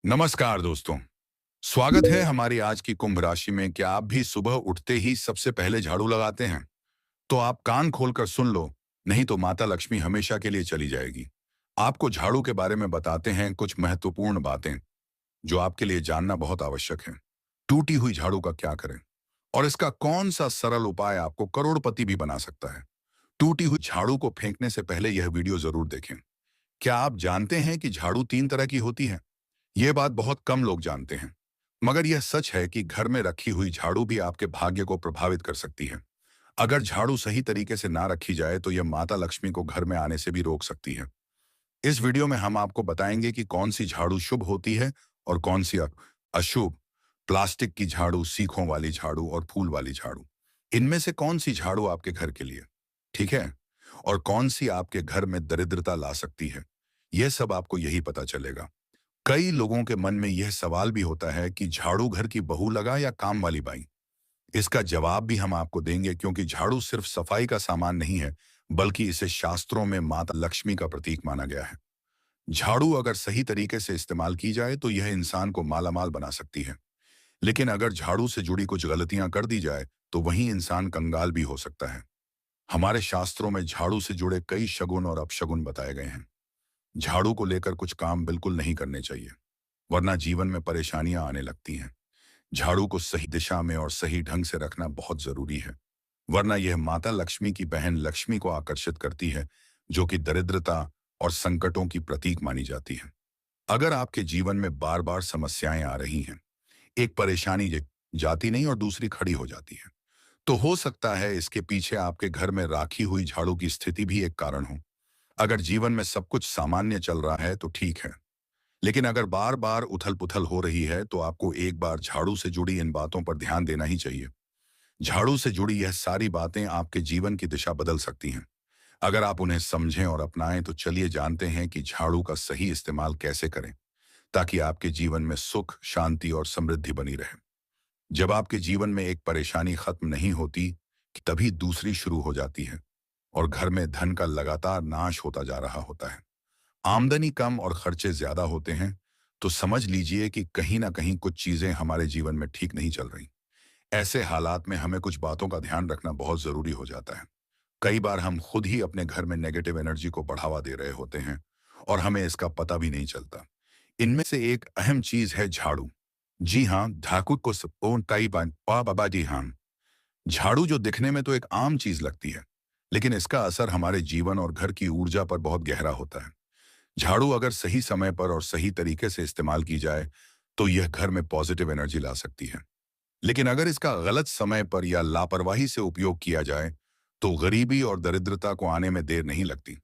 नमस्कार दोस्तों। स्वागत है हमारी आज की कुंभ राशि में। क्या आप भी सुबह उठते ही सबसे पहले झाड़ू लगाते हैं? तो आप कान खोलकर सुन लो, नहीं तो माता लक्ष्मी हमेशा के लिए चली जाएगी। आपको झाड़ू के बारे में बताते हैं कुछ महत्वपूर्ण बातें जो आपके लिए जानना बहुत आवश्यक है। टूटी हुई झाड़ू का क्या करें और इसका कौन सा सरल उपाय आपको करोड़पति भी बना सकता है। टूटी हुई झाड़ू को फेंकने से पहले यह वीडियो जरूर देखें। क्या आप जानते हैं कि झाड़ू 3 तरह की होती है? ये बात बहुत कम लोग जानते हैं, मगर यह सच है कि घर में रखी हुई झाड़ू भी आपके भाग्य को प्रभावित कर सकती है। अगर झाड़ू सही तरीके से ना रखी जाए तो यह माता लक्ष्मी को घर में आने से भी रोक सकती है। इस वीडियो में हम आपको बताएंगे कि कौन सी झाड़ू शुभ होती है और कौन सी अशुभ। प्लास्टिक की झाड़ू, सीखों वाली झाड़ू और फूल वाली झाड़ू, इनमें से कौन सी झाड़ू आपके घर के लिए ठीक है और कौन सी आपके घर में दरिद्रता ला सकती है, यह सब आपको यही पता चलेगा। कई लोगों के मन में यह सवाल भी होता है कि झाड़ू घर की बहू लगा या काम वाली बाई। इसका जवाब भी हम आपको देंगे, क्योंकि झाड़ू सिर्फ सफाई का सामान नहीं है, बल्कि इसे शास्त्रों में माता लक्ष्मी का प्रतीक माना गया है। झाड़ू अगर सही तरीके से इस्तेमाल की जाए तो यह इंसान को मालामाल बना सकती है, लेकिन अगर झाड़ू से जुड़ी कुछ गलतियां कर दी जाए तो वही इंसान कंगाल भी हो सकता है। हमारे शास्त्रों में झाड़ू से जुड़े कई शगुन और अपशगुन बताए गए हैं। झाड़ू को लेकर कुछ काम बिल्कुल नहीं करने चाहिए, वरना जीवन में परेशानियां आने लगती हैं। झाड़ू को सही दिशा में और सही ढंग से रखना बहुत जरूरी है, वरना यह माता लक्ष्मी की बहन लक्ष्मी को आकर्षित करती है, जो कि दरिद्रता और संकटों की प्रतीक मानी जाती है। अगर आपके जीवन में बार बार समस्याएं आ रही हैं, एक परेशानी जाती नहीं और दूसरी खड़ी हो जाती है, तो हो सकता है इसके पीछे आपके घर में राखी हुई झाड़ू की स्थिति भी एक कारण हो। अगर जीवन में सब कुछ सामान्य चल रहा है तो ठीक है, लेकिन अगर बार बार उथल पुथल हो रही है तो आपको एक बार झाड़ू से जुड़ी इन बातों पर ध्यान देना ही चाहिए। झाड़ू से जुड़ी यह सारी बातें आपके जीवन की दिशा बदल सकती हैं। अगर आप उन्हें समझें और अपनाएं तो चलिए जानते हैं कि झाड़ू का सही इस्तेमाल कैसे करें, ताकि आपके जीवन में सुख, शांति और समृद्धि बनी रहे। जब आपके जीवन में एक परेशानी खत्म नहीं होती, कि तभी दूसरी शुरू हो जाती है और घर में धन का लगातार नाश होता जा रहा होता है। आमदनी कम और खर्चे ज्यादा होते हैं, तो समझ लीजिए कि कहीं ना कहीं कुछ चीजें हमारे जीवन में ठीक नहीं चल रही। ऐसे हालात में हमें कुछ बातों का ध्यान रखना बहुत जरूरी हो जाता है। कई बार हम खुद ही अपने घर में नेगेटिव एनर्जी को बढ़ावा दे रहे होते हैं और हमें इसका पता भी नहीं चलता। इनमें से एक अहम चीज है झाड़ू। जी हाँ, धाकुट को सपोन ताई बाबा जी हाँ। झाड़ू जो दिखने में तो एक आम चीज लगती है, लेकिन इसका असर हमारे जीवन और घर की ऊर्जा पर बहुत गहरा होता है। झाड़ू अगर सही समय पर और सही तरीके से इस्तेमाल की जाए तो यह घर में पॉजिटिव एनर्जी ला सकती है, लेकिन अगर इसका गलत समय पर या लापरवाही से उपयोग किया जाए तो गरीबी और दरिद्रता को आने में देर नहीं लगती।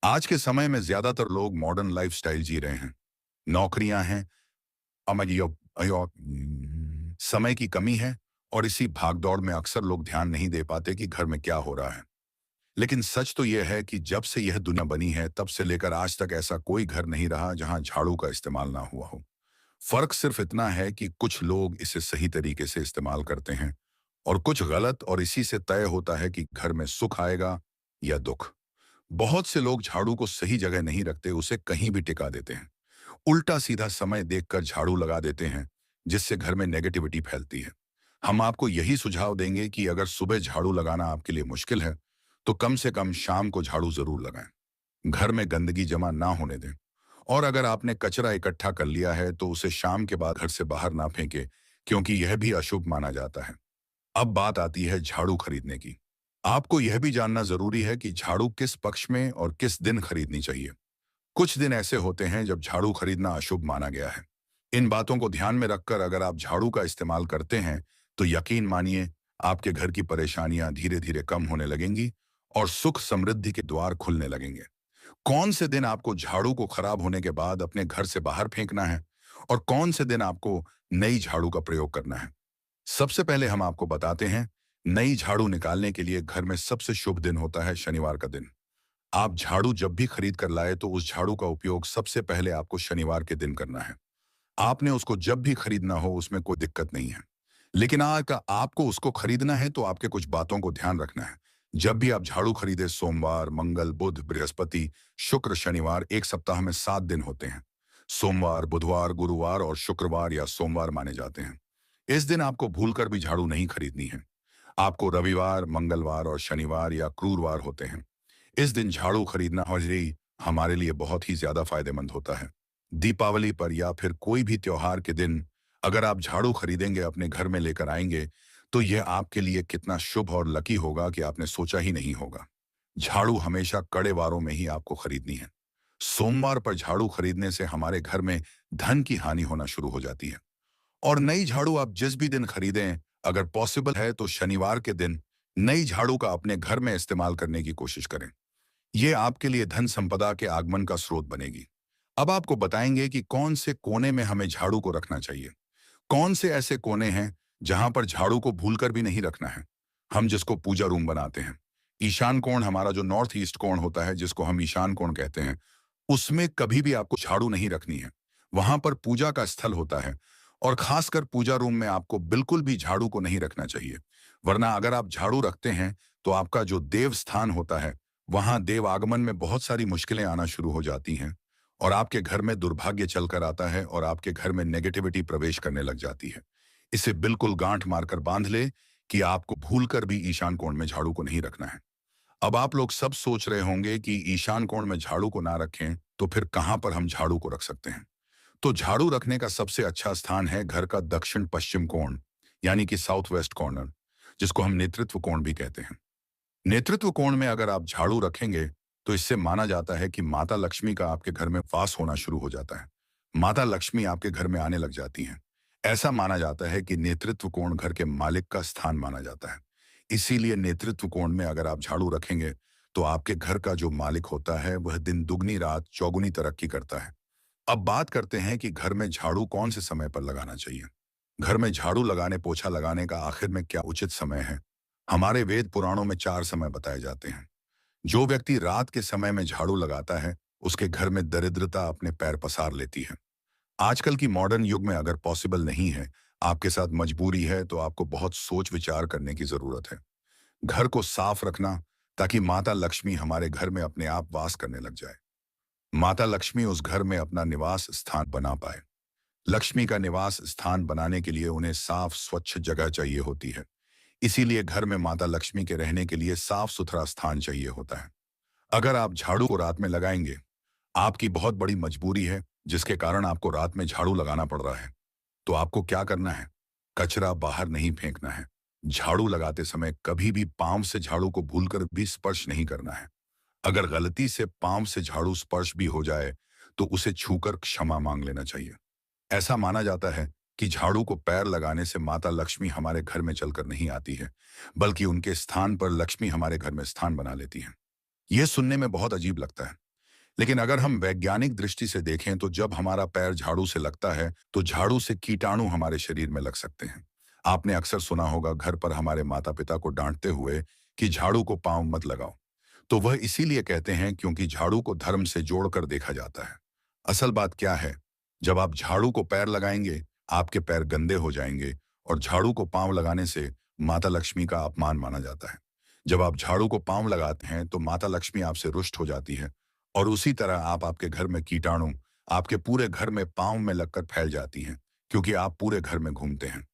आज के समय में ज्यादातर लोग मॉडर्न लाइफस्टाइल जी रहे हैं। नौकरियां हैं, समय की कमी है, और इसी भागदौड़ में अक्सर लोग ध्यान नहीं दे पाते कि घर में क्या हो रहा है। लेकिन सच तो यह है कि जब से यह दुनिया बनी है तब से लेकर आज तक ऐसा कोई घर नहीं रहा जहां झाड़ू का इस्तेमाल ना हुआ हो। फर्क सिर्फ इतना है कि कुछ लोग इसे सही तरीके से इस्तेमाल करते हैं और कुछ गलत, और इसी से तय होता है कि घर में सुख आएगा या दुख। बहुत से लोग झाड़ू को सही जगह नहीं रखते, उसे कहीं भी टिका देते हैं। उल्टा सीधा समय देखकर झाड़ू लगा देते हैं, जिससे घर में नेगेटिविटी फैलती है। हम आपको यही सुझाव देंगे कि अगर सुबह झाड़ू लगाना आपके लिए मुश्किल है तो कम से कम शाम को झाड़ू जरूर लगाएं। घर में गंदगी जमा ना होने दें, और अगर आपने कचरा इकट्ठा कर लिया है तो उसे शाम के बाद घर से बाहर ना फेंके, क्योंकि यह भी अशुभ माना जाता है। अब बात आती है झाड़ू खरीदने की। आपको यह भी जानना जरूरी है कि झाड़ू किस पक्ष में और किस दिन खरीदनी चाहिए। कुछ दिन ऐसे होते हैं जब झाड़ू खरीदना अशुभ माना गया है। इन बातों को ध्यान में रखकर अगर आप झाड़ू का इस्तेमाल करते हैं तो यकीन मानिए, आपके घर की परेशानियां धीरे धीरे कम होने लगेंगी और सुख समृद्धि के द्वार खुलने लगेंगे। कौन से दिन आपको झाड़ू को खराब होने के बाद अपने घर से बाहर फेंकना है और कौन से दिन आपको नई झाड़ू का प्रयोग करना है, सबसे पहले हम आपको बताते हैं। नई झाड़ू निकालने के लिए घर में सबसे शुभ दिन होता है शनिवार का दिन। आप झाड़ू जब भी खरीद कर लाए तो उस झाड़ू का उपयोग सबसे पहले आपको शनिवार के दिन करना है। आपने उसको जब भी खरीदना हो उसमें कोई दिक्कत नहीं है, लेकिन आपको उसको खरीदना है तो आपके कुछ बातों को ध्यान रखना है। जब भी आप झाड़ू खरीदे, सोमवार, मंगल, बुध, बृहस्पति, शुक्र, शनिवार, एक सप्ताह में 7 दिन होते हैं। सोमवार, बुधवार, गुरुवार और शुक्रवार या सोमवार माने जाते हैं। इस दिन आपको भूलकर भी झाड़ू नहीं खरीदनी है। आपको रविवार, मंगलवार और शनिवार या क्रूरवार होते हैं। इस दिन झाड़ू खरीदना हमारे लिए बहुत ही ज्यादा फायदेमंद होता है। दीपावली पर या फिर कोई भी त्योहार के दिन अगर आप झाड़ू खरीदेंगे, अपने घर में लेकर आएंगे, तो यह आपके लिए कितना शुभ और लकी होगा कि आपने सोचा ही नहीं होगा। झाड़ू हमेशा कड़े वारों में ही आपको खरीदनी है। सोमवार पर झाड़ू खरीदने से हमारे घर में धन की हानि होना शुरू हो जाती है। और नई झाड़ू आप जिस भी दिन खरीदें, अगर पॉसिबल है तो शनिवार के दिन नई झाड़ू का अपने घर में इस्तेमाल करने की कोशिश करें। ये आपके लिए धन संपदा के आगमन का स्रोत बनेगी। अब आपको बताएंगे कि कौन से कोने में हमें झाड़ू को रखना चाहिए। कौन से ऐसे कोने हैं जहां पर झाड़ू को भूलकर भी नहीं रखना है। हम जिसको पूजा रूम बनाते हैं, ईशान कोण, हमारा जो नॉर्थ ईस्ट कोण होता है जिसको हम ईशान कोण कहते हैं, उसमें कभी भी आपको झाड़ू नहीं रखनी है। वहां पर पूजा का स्थल होता है और खासकर पूजा रूम में आपको बिल्कुल भी झाड़ू को नहीं रखना चाहिए। वरना अगर आप झाड़ू रखते हैं तो आपका जो देव स्थान होता है, वहां देव आगमन में बहुत सारी मुश्किलें आना शुरू हो जाती हैं और आपके घर में दुर्भाग्य चलकर आता है और आपके घर में नेगेटिविटी प्रवेश करने लग जाती है। इसे बिल्कुल गांठ मारकर बांध ले कि आपको भूलकर भी ईशान कोण में झाड़ू को नहीं रखना है। अब आप लोग सब सोच रहे होंगे कि ईशान कोण में झाड़ू को ना रखें तो फिर कहां पर हम झाड़ू को रख सकते हैं। तो झाड़ू रखने का सबसे अच्छा स्थान है घर का दक्षिण पश्चिम कोण, यानी कि साउथ वेस्ट कॉर्नर, जिसको हम नेतृत्व कोण भी कहते हैं। नेतृत्व कोण में अगर आप झाड़ू रखेंगे तो इससे माना जाता है कि माता लक्ष्मी का आपके घर में वास होना शुरू हो जाता है। माता लक्ष्मी आपके घर में आने लग जाती हैं। ऐसा माना जाता है कि नेतृत्व कोण घर के मालिक का स्थान माना जाता है। इसीलिए नेतृत्व कोण में अगर आप झाड़ू रखेंगे तो आपके घर का जो मालिक होता है वह दिन दुगनी रात चौगुनी तरक्की करता है। अब बात करते हैं कि घर में झाड़ू कौन से समय पर लगाना चाहिए। घर में झाड़ू लगाने, पोछा लगाने का आखिर में क्या उचित समय है। हमारे वेद पुराणों में 4 समय बताए जाते हैं। जो व्यक्ति रात के समय में झाड़ू लगाता है उसके घर में दरिद्रता अपने पैर पसार लेती है। आजकल की मॉडर्न युग में अगर पॉसिबल नहीं है, आपके साथ मजबूरी है, तो आपको बहुत सोच विचार करने की जरूरत है। घर को साफ रखना ताकि माता लक्ष्मी हमारे घर में अपने आप वास करने लग जाए। माता लक्ष्मी उस घर में अपना निवास स्थान बना पाए। लक्ष्मी का निवास स्थान बनाने के लिए उन्हें साफ स्वच्छ जगह चाहिए होती है। इसीलिए घर में माता लक्ष्मी के रहने के लिए साफ सुथरा स्थान चाहिए होता है। अगर आप झाड़ू को रात में लगाएंगे, आपकी बहुत बड़ी मजबूरी है जिसके कारण आपको रात में झाड़ू लगाना पड़ रहा है, तो आपको क्या करना है? कचरा बाहर नहीं फेंकना है। झाड़ू लगाते समय कभी भी पांव से झाड़ू को भूलकर भी स्पर्श नहीं करना है। अगर गलती से पांव से झाड़ू स्पर्श भी हो जाए तो उसे छूकर क्षमा मांग लेना चाहिए। ऐसा माना जाता है कि झाड़ू को पैर लगाने से माता लक्ष्मी हमारे घर में चलकर नहीं आती है, बल्कि उनके स्थान पर लक्ष्मी हमारे घर में स्थान बना लेती है। यह सुनने में बहुत अजीब लगता है, लेकिन अगर हम वैज्ञानिक दृष्टि से देखें तो जब हमारा पैर झाड़ू से लगता है तो झाड़ू से कीटाणु हमारे शरीर में लग सकते हैं। आपने अक्सर सुना होगा घर पर हमारे माता पिता को डांटते हुए कि झाड़ू को पांव मत लगाओ। तो वह इसीलिए कहते हैं क्योंकि झाड़ू को धर्म से जोड़कर देखा जाता है। असल बात क्या है? जब आप झाड़ू को पैर लगाएंगे, आपके पैर गंदे हो जाएंगे और झाड़ू को पांव लगाने से माता लक्ष्मी का अपमान माना जाता है। जब आप झाड़ू को पांव लगाते हैं तो माता लक्ष्मी आपसे रुष्ट हो जाती है और उसी तरह आपके घर में कीटाणु आपके पूरे घर में पांव में लगकर फैल जाती हैं, क्योंकि आप पूरे घर में घूमते हैं।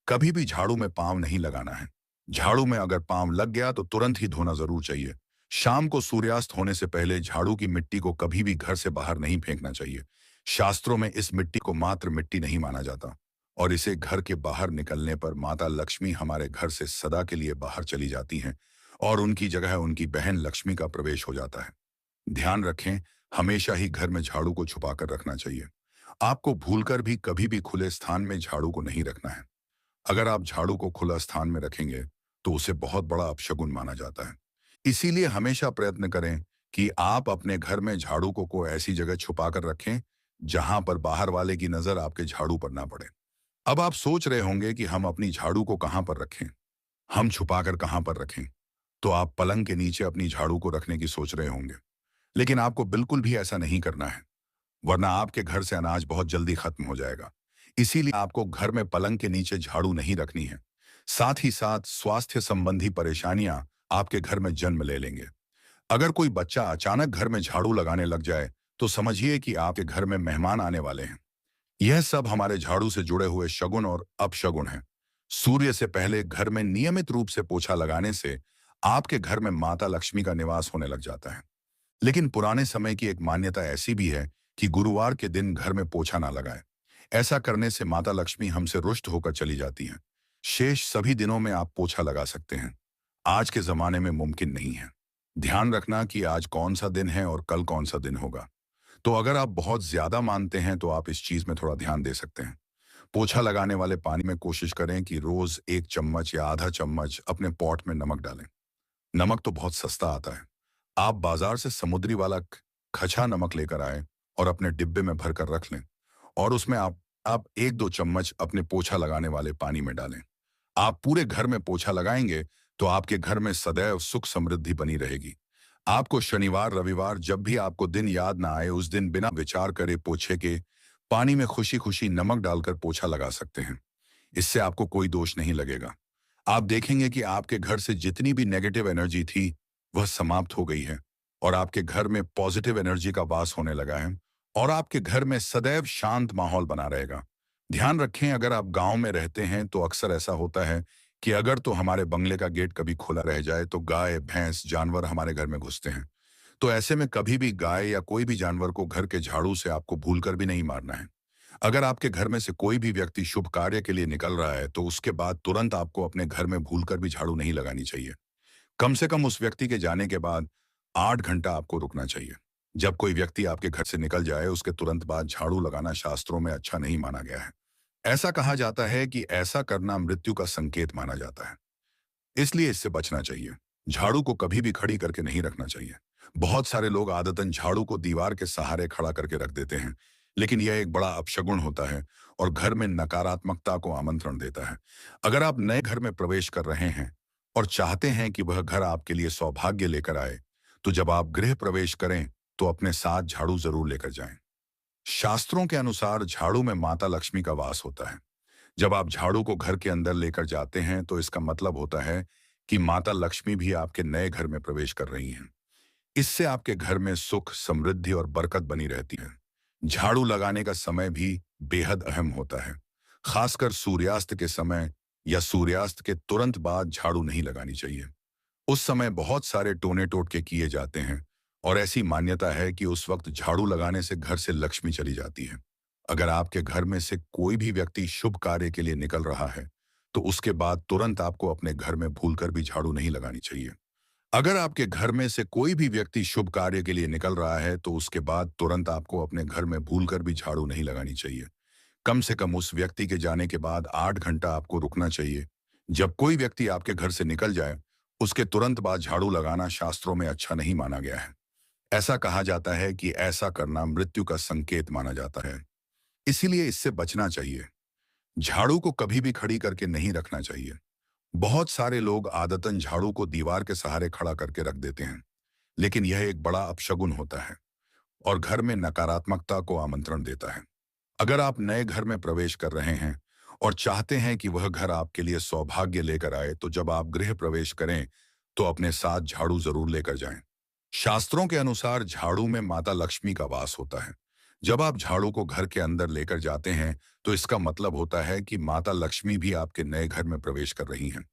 कभी भी झाड़ू में पांव नहीं लगाना है। झाड़ू में अगर पांव लग गया तो तुरंत ही धोना जरूर चाहिए। शाम को सूर्यास्त होने से पहले झाड़ू की मिट्टी को कभी भी घर से बाहर नहीं फेंकना चाहिए। शास्त्रों में इस मिट्टी को मात्र मिट्टी नहीं माना जाता और इसे घर के बाहर निकलने पर माता लक्ष्मी हमारे घर से सदा के लिए बाहर चली जाती हैं और उनकी जगह उनकी बहन लक्ष्मी का प्रवेश हो जाता है। ध्यान रखें, हमेशा ही घर में झाड़ू को छुपा कर रखना चाहिए। आपको भूलकर भी कभी भी खुले स्थान में झाड़ू को नहीं रखना है। अगर आप झाड़ू को खुला स्थान में रखेंगे तो उसे बहुत बड़ा अपशगुन माना जाता है। इसीलिए हमेशा प्रयत्न करें कि आप अपने घर में झाड़ू को कोई ऐसी जगह छुपा कर रखें जहां पर बाहर वाले की नजर आपके झाड़ू पर ना पड़े। अब आप सोच रहे होंगे कि हम अपनी झाड़ू को कहां पर रखें, हम छुपाकर कहां पर रखें। तो आप पलंग के नीचे अपनी झाड़ू को रखने की सोच रहे होंगे, लेकिन आपको बिल्कुल भी ऐसा नहीं करना है, वरना आपके घर से अनाज बहुत जल्दी खत्म हो जाएगा। इसीलिए आपको घर में पलंग के नीचे झाड़ू नहीं रखनी है। साथ ही साथ स्वास्थ्य संबंधी परेशानियां आपके घर में जन्म ले लेंगे। अगर कोई बच्चा अचानक घर में झाड़ू लगाने लग जाए तो समझिए कि आपके घर में मेहमान आने वाले हैं। यह सब हमारे झाड़ू से जुड़े हुए शगुन और अपशगुन हैं। सूर्य से पहले घर में नियमित रूप से पोछा लगाने से आपके घर में माता लक्ष्मी का निवास होने लग जाता है। लेकिन पुराने समय की एक मान्यता ऐसी भी है कि गुरुवार के दिन घर में पोछा ना लगाएं। ऐसा करने से माता लक्ष्मी हमसे रुष्ट होकर चली जाती हैं। शेष सभी दिनों में आप पोछा लगा सकते हैं। आज के जमाने में मुमकिन नहीं है। ध्यान रखना कि आज कौन सा दिन है और कल कौन सा दिन होगा। तो अगर आप बहुत ज्यादा मानते हैं तो आप इस चीज में थोड़ा ध्यान दे सकते हैं। पोछा लगाने वाले पानी में कोशिश करें कि रोज 1 चम्मच या आधा चम्मच अपने पॉट में नमक डालें। नमक तो बहुत सस्ता आता है। आप बाजार से समुद्री वाला खचा नमक लेकर आए और अपने डिब्बे में भर कर रख लें और उसमें आप 1-2 चम्मच अपने पोछा लगाने वाले पानी में डालें। आप पूरे घर में पोछा लगाएंगे तो आपके घर में सदैव सुख समृद्धि बनी रहेगी। आपको शनिवार रविवार जब भी आपको दिन याद ना आए उस दिन बिना विचार करे पोछे के पानी में खुशी खुशी नमक डालकर पोछा लगा सकते हैं। इससे आपको कोई दोष नहीं लगेगा। आप देखेंगे कि आपके घर से जितनी भी नेगेटिव एनर्जी थी वह समाप्त हो गई है और आपके घर में पॉजिटिव एनर्जी का वास होने लगा है और आपके घर में सदैव शांत माहौल बना रहेगा। ध्यान रखें, अगर आप गांव में रहते हैं तो अक्सर ऐसा होता है कि अगर तो हमारे बंगले का गेट कभी खुला रह जाए तो गाय भैंस जानवर हमारे घर में घुसते हैं। तो ऐसे में कभी भी गाय या कोई भी जानवर को घर के झाड़ू से आपको भूलकर भी नहीं मारना है। अगर आपके घर में से कोई भी व्यक्ति शुभ कार्य के लिए निकल रहा है तो उसके बाद तुरंत आपको अपने घर में भूलकर भी झाड़ू नहीं लगानी चाहिए। कम से कम उस व्यक्ति के जाने के बाद 8 घंटा आपको रुकना चाहिए। जब कोई व्यक्ति आपके घर से निकल जाए उसके तुरंत बाद झाड़ू लगाना शास्त्रों में अच्छा नहीं माना गया है। ऐसा कहा जाता है कि ऐसा करना मृत्यु का संकेत माना जाता है, इसलिए इससे बचना चाहिए। झाड़ू को कभी भी खड़ी करके नहीं रखना चाहिए। बहुत सारे लोग आदतन झाड़ू को दीवार के सहारे खड़ा करके रख देते हैं, लेकिन यह एक बड़ा अपशगुन होता है और घर में नकारात्मकता को आमंत्रण देता है। अगर आप नए घर में प्रवेश कर रहे हैं और चाहते हैं कि वह घर आपके लिए सौभाग्य लेकर आए, तो जब आप गृह प्रवेश करें तो अपने साथ झाड़ू जरूर लेकर जाएं। शास्त्रों के अनुसार झाड़ू में माता लक्ष्मी का वास होता है। जब आप झाड़ू को घर के अंदर लेकर जाते हैं तो इसका मतलब होता है कि माता लक्ष्मी भी आपके नए घर में प्रवेश कर रही हैं। इससे आपके घर में सुख समृद्धि और बरकत बनी रहती है। झाड़ू लगाने का समय भी बेहद अहम होता है। खासकर सूर्यास्त के समय या सूर्यास्त के तुरंत बाद झाड़ू नहीं लगानी चाहिए। उस समय बहुत सारे टोने टोटके किए जाते हैं और ऐसी मान्यता है कि उस वक्त झाड़ू लगाने से घर से लक्ष्मी चली जाती है। अगर आपके घर में से कोई भी व्यक्ति शुभ कार्य के लिए निकल रहा है तो उसके बाद तुरंत आपको अपने घर में भूलकर भी झाड़ू नहीं लगानी चाहिए। अगर आपके घर में से कोई भी व्यक्ति शुभ कार्य के लिए निकल रहा है तो उसके बाद तुरंत आपको अपने घर में भूलकर भी झाड़ू नहीं लगानी चाहिए। कम से कम उस व्यक्ति के जाने के बाद 8 घंटा आपको रुकना चाहिए। जब कोई व्यक्ति आपके घर से निकल जाए उसके तुरंत बाद झाड़ू लगाना शास्त्रों में अच्छा नहीं माना गया है। ऐसा कहा जाता है कि ऐसा करना मृत्यु का संकेत माना जाता है, इसीलिए इससे बचना चाहिए। झाड़ू को कभी भी खड़ी करके नहीं रखना चाहिए। बहुत सारे लोग आदतन झाड़ू को दीवार के सहारे खड़ा करके रख देते हैं, लेकिन यह एक बड़ा अपशगुन होता है और घर में नकारात्मकता को आमंत्रण देता है। अगर आप नए घर में प्रवेश कर रहे हैं और चाहते हैं कि वह घर आपके लिए सौभाग्य लेकर आए तो जब आप गृह प्रवेश करें तो अपने साथ झाड़ू जरूर लेकर जाएं। शास्त्रों के अनुसार झाड़ू में माता लक्ष्मी का वास होता है। जब आप झाड़ू को घर के अंदर लेकर जाते हैं तो इसका मतलब होता है कि माता लक्ष्मी भी आपके नए घर में प्रवेश कर रही हैं।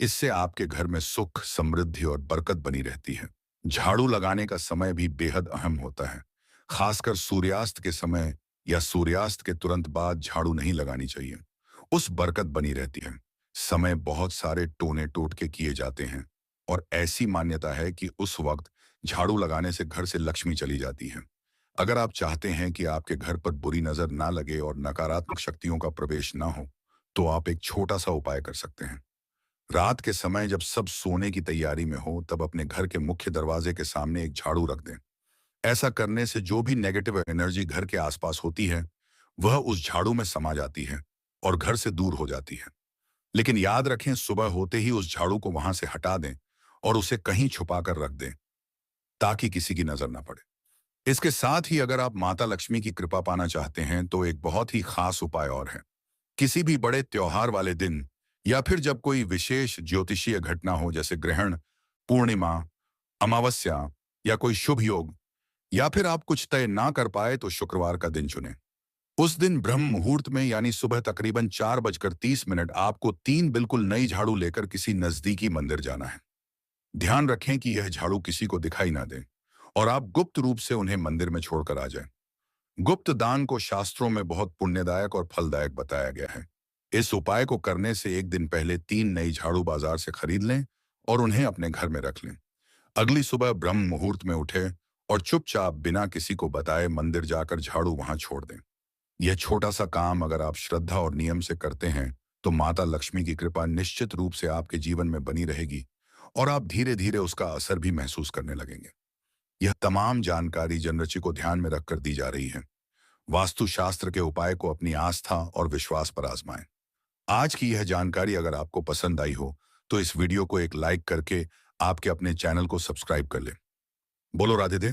इससे आपके घर में सुख समृद्धि और बरकत बनी रहती है। झाड़ू लगाने का समय भी बेहद अहम होता है। खासकर सूर्यास्त के समय या सूर्यास्त के तुरंत बाद झाड़ू नहीं लगानी चाहिए। उस बरकत बनी रहती है। समय बहुत सारे टोने टोटके किए जाते हैं और ऐसी मान्यता है कि उस वक्त झाड़ू लगाने से घर से लक्ष्मी चली जाती है। अगर आप चाहते हैं कि आपके घर पर बुरी नजर ना लगे और नकारात्मक शक्तियों का प्रवेश ना हो तो आप एक छोटा सा उपाय कर सकते हैं। रात के समय जब सब सोने की तैयारी में हो तब अपने घर के मुख्य दरवाजे के सामने एक झाड़ू रख दें। ऐसा करने से जो भी नेगेटिव एनर्जी घर के आसपास होती है वह उस झाड़ू में समा जाती है और घर से दूर हो जाती है। लेकिन याद रखें, सुबह होते ही उस झाड़ू को वहां से हटा दें और उसे कहीं छुपा कर रख दें ताकि किसी की नजर ना पड़े। इसके साथ ही अगर आप माता लक्ष्मी की कृपा पाना चाहते हैं तो एक बहुत ही खास उपाय और है। किसी भी बड़े त्योहार वाले दिन या फिर जब कोई विशेष ज्योतिषीय घटना हो जैसे ग्रहण, पूर्णिमा, अमावस्या या कोई शुभ योग या फिर आप कुछ तय ना कर पाए तो शुक्रवार का दिन चुनें। उस दिन ब्रह्म मुहूर्त में यानी सुबह तकरीबन 4:30 आपको 3 बिल्कुल नई झाड़ू लेकर किसी नजदीकी मंदिर जाना है। ध्यान रखें कि यह झाड़ू किसी को दिखाई ना दे और आप गुप्त रूप से उन्हें मंदिर में छोड़कर आ जाएं। गुप्त दान को शास्त्रों में बहुत पुण्यदायक और फलदायक बताया गया है। इस उपाय को करने से एक दिन पहले 3 नई झाड़ू बाजार से खरीद लें और उन्हें अपने घर में रख लें। अगली सुबह ब्रह्म मुहूर्त में उठे और चुपचाप बिना किसी को बताए मंदिर जाकर झाड़ू वहां छोड़ दें। यह छोटा सा काम अगर आप श्रद्धा और नियम से करते हैं तो माता लक्ष्मी की कृपा निश्चित रूप से आपके जीवन में बनी रहेगी और आप धीरे धीरे उसका असर भी महसूस करने लगेंगे। यह तमाम जानकारी जनरची को ध्यान में रखकर दी जा रही है। वास्तुशास्त्र के उपाय को अपनी आस्था और विश्वास पर आजमाएं। आज की यह जानकारी अगर आपको पसंद आई हो तो इस वीडियो को एक लाइक करके आपके अपने चैनल को सब्सक्राइब कर लें। बोलो राधे दे।